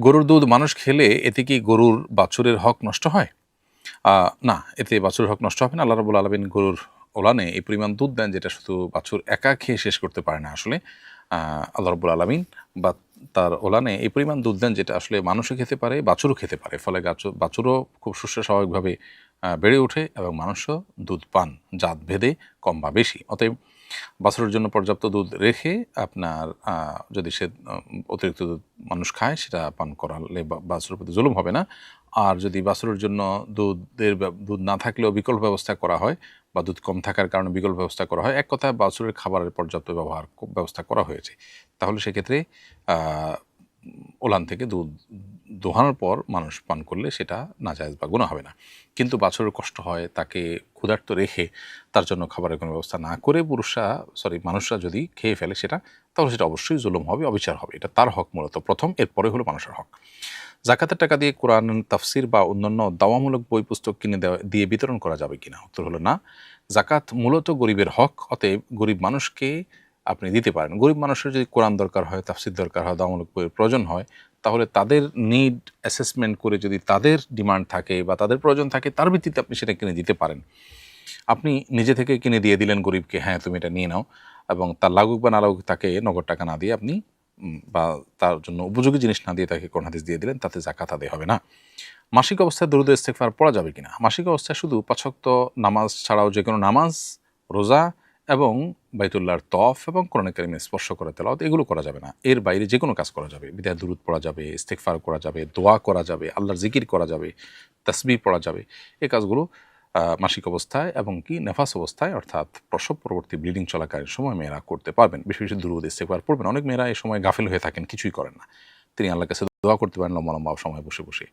গরুর দুধ মানুষ খেলে এতে কি গরুর বাছুরের হক নষ্ট হয়? না, এতে বাছুরের হক নষ্ট হবে না। আল্লাহ রাব্বুল আলামিন গরুর ওলানে এই পরিমাণ দুধ দেন যেটা শুধু বাছুর একা খেয়ে শেষ করতে পারে না আসলে। আল্লাহ রাব্বুল আলামিন বা তার ওলানে এই পরিমাণ দুধ দেন যেটা আসলে মানুষও খেতে পারে, বাছুরও খেতে পারে। ফলে বাছুরও খুব সুস্থ স্বাভাবিকভাবে বেড়ে ওঠে এবং মানুষও দুধ পান জাত ভেদে কম বা বেশি। অতএব বাছুরের জন্য পর্যাপ্ত দুধ রেখে আপনার যদি সে অতিরিক্ত দুধ মানুষ খায় সেটা পান করালে বাছুরের প্রতি জুলুম হবে না। আর যদি বাছুরের জন্য দুধ না থাকলেও বিকল্প ব্যবস্থা করা হয় বা দুধ কম থাকার কারণে বিকল্প ব্যবস্থা করা হয়, এক কথায় বাছুরের খাবারের পর্যাপ্ত ব্যবস্থা করা হয়েছে, তাহলে সেক্ষেত্রে ওলান থেকে দুধ দোহানোর পর মানুষ পান করলে সেটা নাজায়েজ বা গুনাহ হবে না। কিন্তু বাছুরের কষ্ট হয়, তাকে ক্ষুধার্ত রেখে তার জন্য খাবারের কোনো ব্যবস্থা না করে মানুষরা যদি খেয়ে ফেলে সেটা, তাহলে সেটা অবশ্যই জুলুম হবে, অবিচার হবে। এটা তার হক মূলত প্রথম, এরপরে হলো মানুষের হক। জাকাতের টাকা দিয়ে কোরআন তাফসির বা অন্যান্য দাওয়ামূলক বই পুস্তক কিনে দিয়ে বিতরণ করা যাবে কিনা? উত্তর হলো না। জাকাত মূলত গরিবের হক, অতএব গরিব মানুষকে আপনি দিতে পারেন। গরিব মানুষের যদি কোরআন দরকার হয়, তাফসির দরকার হয়, দাওয়ামূলক বইয়ের প্রয়োজন হয়, তাহলে তাদের নিড অ্যাসেসমেন্ট করে যদি তাদের ডিমান্ড থাকে বা তাদের প্রয়োজন থাকে, তার ভিত্তিতে আপনি সেটা কিনে দিতে পারেন। আপনি নিজে থেকে কিনে দিয়ে দিলেন গরিবকে, হ্যাঁ তুমি এটা নিয়ে নাও, এবং তার লাগুক বা না লাগুক তাকে নগদ টাকা না দিয়ে আপনি বা তার জন্য উপযোগী জিনিস না দিয়ে তাকে কোরআন হাদিস দিয়ে দিলেন, তাতে জাকাত আদায় হবে না। মাসিক অবস্থায় দরুদ ইস্তেগফার পড়া যাবে কিনা? মাসিক অবস্থায় শুধু ৫ ওয়াক্ত নামাজ ছাড়াও যে কোনো নামাজ, রোজা এবং বাইতুল্লাহর তওয়াফ এবং কোরআনে কারিমে স্পর্শ করে তেলাওয়াত এগুলো করা যাবে না। এর বাইরে যে কোনো কাজ করা যাবে। বিদায় দুরুদ পড়া যাবে, ইস্তেগফার করা যাবে, দোয়া করা যাবে, আল্লাহর জিকির করা যাবে, তাসবিহ পড়া যাবে। এই কাজগুলো মাসিক অবস্থায় এবং কি নেফাস অবস্থায় অর্থাৎ প্রসব পরবর্তী ব্লিডিং চলাকালীন সময় মেয়েরা করতে পারবেন। বেশি বেশি দুরুদ ইস্তেগফার পড়বেন। অনেক মেয়েরা এই সময় গাফেল হয়ে থাকেন, কিছুই করেন না। তিনি আল্লাহর কাছে দোয়া করতে পারেন লম্বা লম্বা সময় বসে বসে।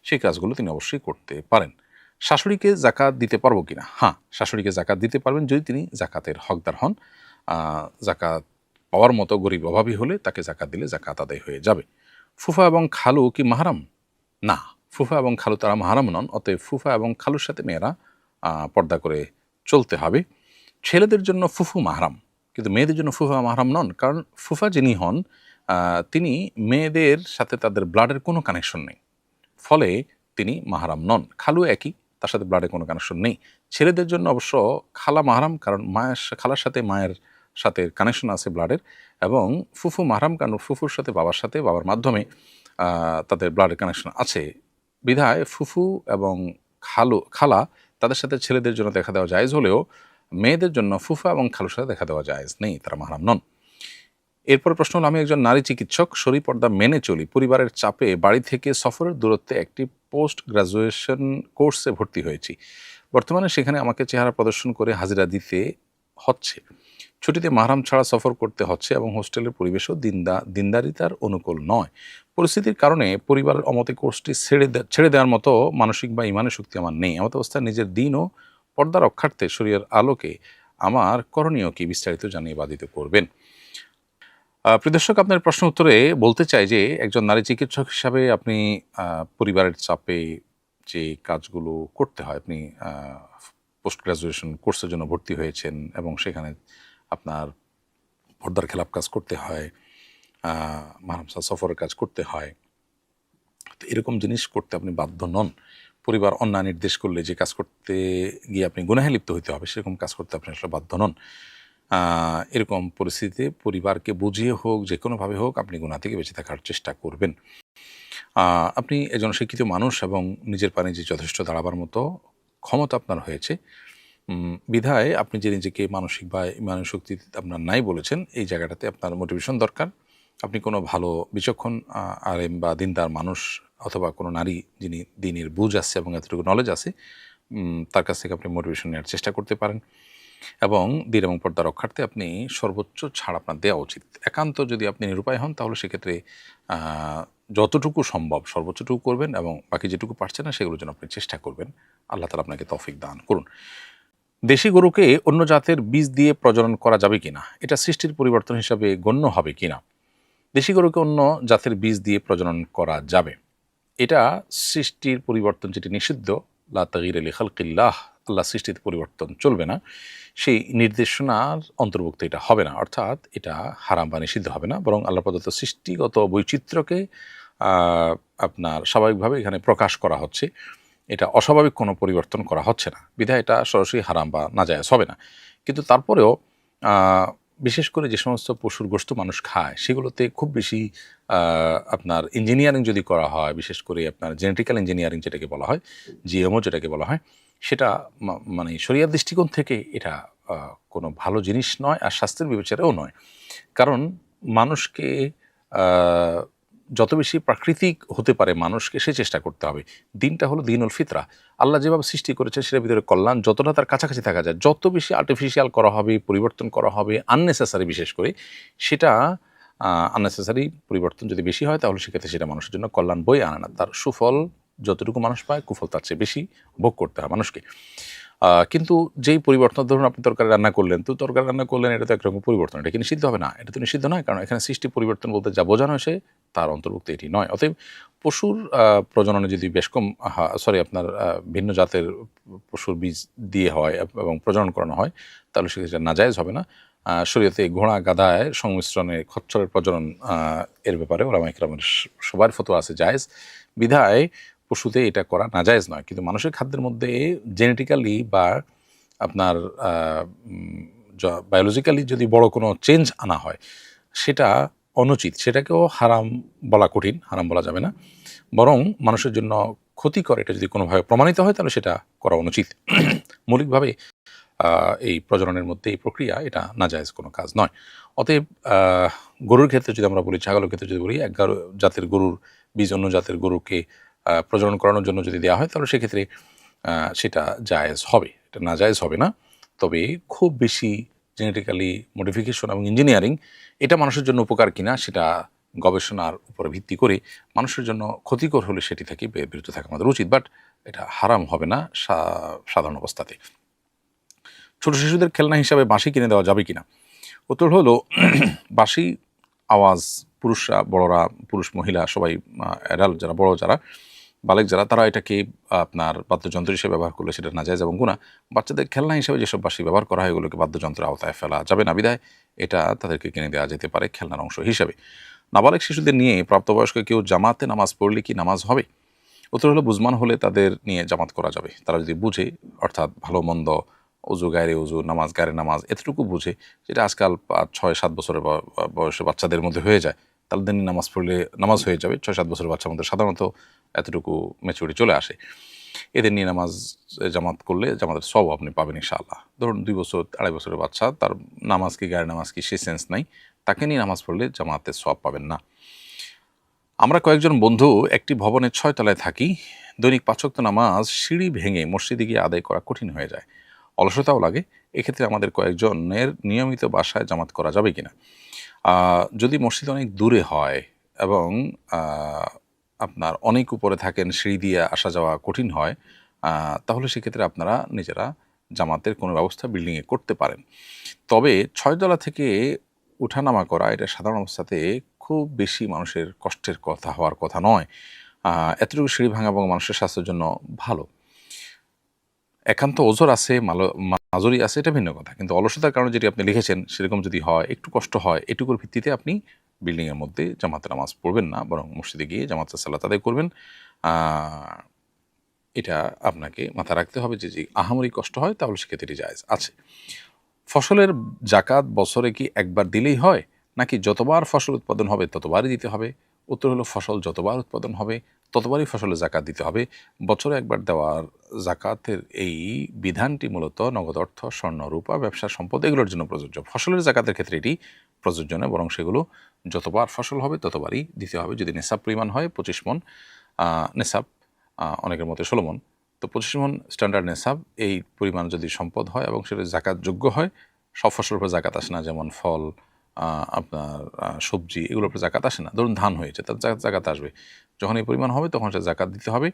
সেই কাজগুলো তিনি অবশ্যই করতে পারেন। শাশুড়িকে জাকাত দিতে পারবো কিনা? হ্যাঁ, শাশুড়িকে জাকাত দিতে পারবেন যদি তিনি জাকাতের হকদার হন। জাকাত পাওয়ার মতো গরিব অভাবী হলে তাকে জাকাত দিলে জাকাত আদায় হয়ে যাবে। ফুফা এবং খালু কি মাহরাম? না, ফুফা এবং খালু তারা মাহরাম নন। অতএব ফুফা এবং খালুর সাথে মেয়েরা পর্দা করে চলতে হবে। ছেলেদের জন্য ফুফু মাহরাম, কিন্তু মেয়েদের জন্য ফুফা মাহরাম নন। কারণ ফুফা যিনি হন তিনি মেয়েদের সাথে তাদের ব্লাডের কোনো কানেকশন নেই, ফলে তিনি মাহরাম নন। খালু একই, তার সাথে ব্লাডের কোনো কানেকশন নেই। ছেলেদের জন্য অবশ্য খালা মাহরাম, কারণ খালার সাথে মায়ের সাথে কানেকশন আছে ব্লাডের, এবং ফুফু মাহরাম কারণ ফুফুর সাথে বাবার মাধ্যমে তাদের ব্লাডের কানেকশন আছে। বিধায় ফুফু এবং খালা তাদের সাথে ছেলেদের জন্য দেখা দেওয়া জায়েজ হলেও মেয়েদের জন্য ফুফা এবং খালুর সাথে দেখা দেওয়া জায়েজ নেই, তারা মাহরাম নন। এরপরে প্রশ্ন হলো, আমি একজন নারী চিকিৎসক, শরী পর্দা মেনে চলি, পরিবারের চাপে বাড়ি থেকে সফরের দূরত্বে একটি পোস্ট গ্রাজুয়েশন কোর্সে ভর্তি হয়েছি। বর্তমানে সেখানে আমাকে চেহারা প্রদর্শন করে হাজিরা দিতে হচ্ছে। ছুটিতে মাহরাম ছাড়া সফর করতে হচ্ছে এবং হোস্টেলের পরিবেশও দিনদারিতার অনুকূল নয়। পরিস্থিতির কারণে পরিবারের অমতে কোর্সটি ছেড়ে দেওয়ার মতো মানসিক বা ইমানের শক্তি আমার নেই। এমত অবস্থায় নিজের দিন ও পর্দা রক্ষার্থে শরীরের আলোকে আমার করণীয় কি, বিস্তারিত জানিয়ে বাধিত করবেন। প্রিয় দর্শক, আপনার প্রশ্ন উত্তরে বলতে চাই যে একজন নারী চিকিৎসক হিসাবে আপনি পরিবারের চাপে যে কাজগুলো করতে হয়, আপনি পোস্ট গ্রাজুয়েশন কোর্সের জন্য ভর্তি হয়েছেন এবং সেখানে আপনার পর্দার খেলাপ কাজ করতে হয়, মাহরাম সফরের কাজ করতে হয়। তো এরকম জিনিস করতে আপনি বাধ্য নন। পরিবার অন্যায় নির্দেশ করলে যে কাজ করতে গিয়ে আপনি গুনাহে লিপ্ত হইতে হবে, সেরকম কাজ করতে আপনি আসলে বাধ্য নন। এরকম পরিস্থিতিতে পরিবারকে বুঝিয়ে হোক, যে কোনোভাবে হোক, আপনি গুনাহ থেকে বেঁচে থাকার চেষ্টা করবেন। আপনি একজন শিক্ষিত মানুষ এবং নিজের পায়ে নিজে যথেষ্ট দাঁড়াবার মতো ক্ষমতা আপনার হয়েছে। বিধায় আপনি যে নিজেকে মানসিক বা ইমানের শক্তি আপনার নাই বলেছেন, এই জায়গাটাতে আপনার মোটিভেশন দরকার। আপনি কোনো ভালো বিচক্ষণ আলেম বা দিনদার মানুষ অথবা কোনো নারী যিনি দিনের বুঝ আছে এবং এতটুকু নলেজ আছে, তার কাছ থেকে আপনি মোটিভেশন নেওয়ার চেষ্টা করতে পারেন এবং দিন এবং পর্দা রক্ষার্থে আপনি সর্বোচ্চ ছাড় আপনার দেওয়া উচিত। একান্ত যদি আপনি নিরুপায় হন, তাহলে সেক্ষেত্রে যতটুকু সম্ভব সর্বোচ্চটুকু করবেন এবং বাকি যেটুকু পারছেন না সেগুলোর জন্য আপনি চেষ্টা করবেন। আল্লাহ তাআলা আপনাকে তৌফিক দান করুন। দেশি গরুকে অন্য জাতের বীজ দিয়ে প্রজনন করা যাবে কিনা? এটা সৃষ্টির পরিবর্তন হিসাবে গণ্য হবে কিনা? দেশি গরুকে অন্য জাতের বীজ দিয়ে প্রজনন করা যাবে। এটা সৃষ্টির পরিবর্তন যেটি নিষিদ্ধ, লা তাগয়ীরা লিখালকিল্লাহ, আল্লাহ সৃষ্টিতে পরিবর্তন চলবে না, সেই নির্দেশনার অন্তর্ভুক্ত এটা হবে না। অর্থাৎ এটা হারাম বা নিষিদ্ধ হবে না, বরং আল্লাহ প্রদত্ত সৃষ্টিগত বৈচিত্র্যকে আপনার স্বাভাবিকভাবে এখানে প্রকাশ করা হচ্ছে, এটা অস্বাভাবিক কোনো পরিবর্তন করা হচ্ছে না, বিধায় এটা সরাসরি হারাম বা নাজায়েজ হবে না। কিন্তু তারপরেও বিশেষ করে যে সমস্ত পশুর গোশত মানুষ খায় সেগুলোতে খুব বেশি আপনার ইঞ্জিনিয়ারিং যদি করা হয়, বিশেষ করে আপনার জেনেটিক্যাল ইঞ্জিনিয়ারিং যেটাকে বলা হয়, জিএমও যেটাকে বলা হয়, সেটা মানে শরিয়ার দৃষ্টিকোণ থেকে এটা কোনো ভালো জিনিস নয়, আর স্বাস্থ্যের বিবেচনাও নয়। কারণ মানুষকে যত বেশি প্রাকৃতিক হতে পারে মানুষকে সে চেষ্টা করতে হবে। দিনটা হলো দিনুল ফিতরা, আল্লাহ যেভাবে সৃষ্টি করেছে সেটার ভিতরে কল্যাণ যতটা তার কাছাকাছি থাকা যায়, যত বেশি আর্টিফিশিয়াল করা হবে, পরিবর্তন করা হবে, আননেসেসারি বিশেষ করে, সেটা আননেসেসারি পরিবর্তন যদি বেশি হয় তাহলে সেক্ষেত্রে সেটা মানুষের জন্য কল্যাণ বই আনে না। তার সুফল যতটুকু মানুষ পায়, কুফল তার চেয়ে বেশি ভোগ করতে হয় মানুষকে। কিন্তু যেই পরিবর্তন, ধরুন আপনি তরকারি রান্না করলেন, তো তরকারি রান্না করলেন, এটা তো একরকম পরিবর্তন, এটা কি নিষিদ্ধ হবে? না, এটা তো নিষিদ্ধ নয়, কারণ এখানে সৃষ্টি পরিবর্তন বলতে যা বোঝানো হয়েছে তার অন্তর্ভুক্ত এটি নয়। অতএব পশুর প্রজননে যদি বেশ কম আপনার ভিন্ন জাতের পশুর বীজ দিয়ে হয় এবং প্রজনন করানো হয়, তাহলে সেটা নাজায়েজ হবে না। শরীয়তে ঘোড়া গাধায় সংমিশ্রণে খচ্চরের প্রজনন এর ব্যাপারে ওলামা ইকরামের সবার ফতোয়া আছে জায়েজ, বিধায় পশুতে এটা করা নাজায়েজ নয়। কিন্তু মানুষের খাদ্যের মধ্যে জেনেটিক্যালি বা আপনার বায়োলজিক্যালি যদি বড় কোনো চেঞ্জ আনা হয়, সেটা অনুচিত, সেটাকেও হারাম বলা কঠিন, হারাম বলা যাবে না, বরং মানুষের জন্য ক্ষতিকর এটা যদি কোনোভাবে প্রমাণিত হয় তাহলে সেটা করা অনুচিত। মৌলিকভাবে এই প্রজননের মধ্যে এই প্রক্রিয়া এটা নাজায়েজ কোনো কাজ নয়। অতএব গরুর ক্ষেত্রে যদি আমরা বলি, ছাগলের ক্ষেত্রে যদি বলি, এক জাতের গরুর বীজ অন্য জাতের গরুকে প্রজনন করানোর জন্য যদি দেওয়া হয় তাহলে সেক্ষেত্রে সেটা জায়েজ হবে, এটা নাজায়েজ হবে না। তবে খুব বেশি জেনেটিক্যালি মডিফিকেশন এবং ইঞ্জিনিয়ারিং এটা মানুষের জন্য উপকার কিনা সেটা গবেষণার উপরে ভিত্তি করে মানুষের জন্য ক্ষতিকর হলে সেটি থেকে বিরত থাকা আমাদের উচিত, বাট এটা হারাম হবে না সাধারণ অবস্থাতে। ছোট শিশুদের খেলনা হিসাবে বাঁশি কিনে দেওয়া যাবে কিনা? উত্তর হলো বাঁশি আওয়াজ পুরুষরা, বড়রা, পুরুষ মহিলা সবাই, অ্যাডাল্ট যারা, বড় যারা, বালেক যারা, তারা এটাকে আপনার বাদ্যযন্ত্র হিসেবে ব্যবহার করলে সেটা নাজায়েজ এবং গুনাহ। বাচ্চাদের খেলনা হিসেবে যেসব বাঁশি ব্যবহার করা হয় এগুলোকে বাদ্যযন্ত্রের আওতায় ফেলা যাবে না, বিধায় এটা তাদেরকে কিনে দেওয়া যেতে পারে খেলনার অংশ হিসেবে। নাবালেক শিশুদের নিয়ে প্রাপ্তবয়স্ক কেউ জামাতে নামাজ পড়লে কি নামাজ হবে? উত্তর হলো বুঝমান হলে তাদের নিয়ে জামাত করা যাবে। তারা যদি বুঝে, অর্থাৎ ভালো মন্দ, অজু গায়রে অজু, নামাজ গায়রে নামাজ, এতটুকু বুঝে, যেটা আজকাল 6-7 বছরের বয়সের বাচ্চাদের মধ্যে হয়ে যায়, তাদের দিনই নামাজ পড়লে নামাজ হয়ে যাবে। 6-7 বছরের বাচ্চার মধ্যে সাধারণত এতটুকু ম্যাচুরিটি চলে আসে। এদের নিয়ে নামাজ জামাত করলে জামাতের সওয়াব আপনি পাবেন ইনশাআল্লাহ। ধরুন 2 বছর 2.5 বছরের বাচ্চা, তার নামাজ কি গায়রে নামাজ কি সে সেন্স নাই, তাকে নিয়ে নামাজ পড়লে জামাতের সওয়াব পাবেন না। আমরা কয়েকজন বন্ধু একটি ভবনের 6 তলায় থাকি। দৈনিক 5 ওয়াক্ত নামাজ সিঁড়ি ভেঙে মসজিদে গিয়ে আদায় করা কঠিন হয়ে যায়, অলসতাও লাগে। এক্ষেত্রে আমাদের কয়েকজনের নিয়মিত বাসায় জামাত করা যাবে কিনা? যদি মসজিদ অনেক দূরে হয় এবং আপনার অনেক উপরে থাকেন, সিঁড়ি দিয়ে আসা যাওয়া কঠিন হয়, তাহলে সেক্ষেত্রে আপনারা নিজেরা জামাতের কোনো ব্যবস্থা বিল্ডিংয়ে করতে পারেন। তবে 6 তলা থেকে উঠানামা করা এটা সাধারণ অবস্থাতে খুব বেশি মানুষের কষ্টের কথা হওয়ার কথা নয়। এতটুকু সিঁড়ি ভাঙা এবং মানুষের স্বাস্থ্যের জন্য ভালো। একান্ত ওজর আছে, মাজরি আছে, এটা ভিন্ন কথা। কিন্তু অলসতার কারণে যেটি আপনি লিখেছেন সেরকম যদি হয়, একটু কষ্ট হয়, এটুকুর ভিত্তিতে আপনি বিল্ডিংয়ের মধ্যে জামাতে নামাজ পড়বেন না, বরং মসজিদে গিয়ে জামাতের সালাত আদায় করবেন। এটা আপনাকে মাথায় রাখতে হবে যে আহামরি কষ্ট হয় তাহলে সেক্ষেত্রে এটি জায়েজ আছে। ফসলের জাকাত বছরে কি একবার দিলেই হয়, নাকি যতবার ফসল উৎপাদন হবে ততবারই দিতে হবে? উত্তর হলো ফসল যতবার উৎপাদন হবে ততবারই ফসলের জাকাত দিতে হবে। বছরে একবার দেওয়ার জাকাতের এই বিধানটি মূলত নগদ অর্থ, স্বর্ণ, রূপা, ব্যবসার সম্পদ এগুলোর জন্য প্রযোজ্য। ফসলের জাকাতের ক্ষেত্রে এটি প্রযোজ্য নয়, বরং সেগুলো যতবার ফসল হবে ততবারই দিতে হবে। যদি নেশাব পরিমাণ হয় 25 মণ, নেশাব অনেকের মতে 16 মণ, তো 25 মণ স্ট্যান্ডার্ড নেশাব, এই পরিমাণ যদি সম্পদ হয় এবং সেটা জাকাতযোগ্য হয়, সব ফসলের উপর জাকাত আসে না, যেমন ফল, আপনার সবজি, এগুলোর উপর জাকাত আসে না। ধরুন ধান হয়েছে, তার জাকাত আসবে। যখন এই পরিমাণ হবে তখন সেটা জাকাত দিতে হবে।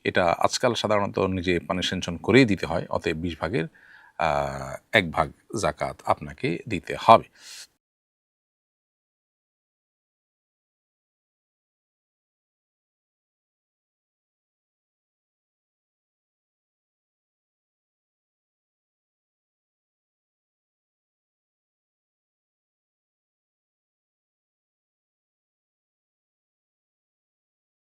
এটা আজকাল সাধারণত নিজে পানি সেঞ্চন করেই দিতে হয়, অতএব 20 ভাগের 1 ভাগ জাকাত আপনাকে দিতে হবে।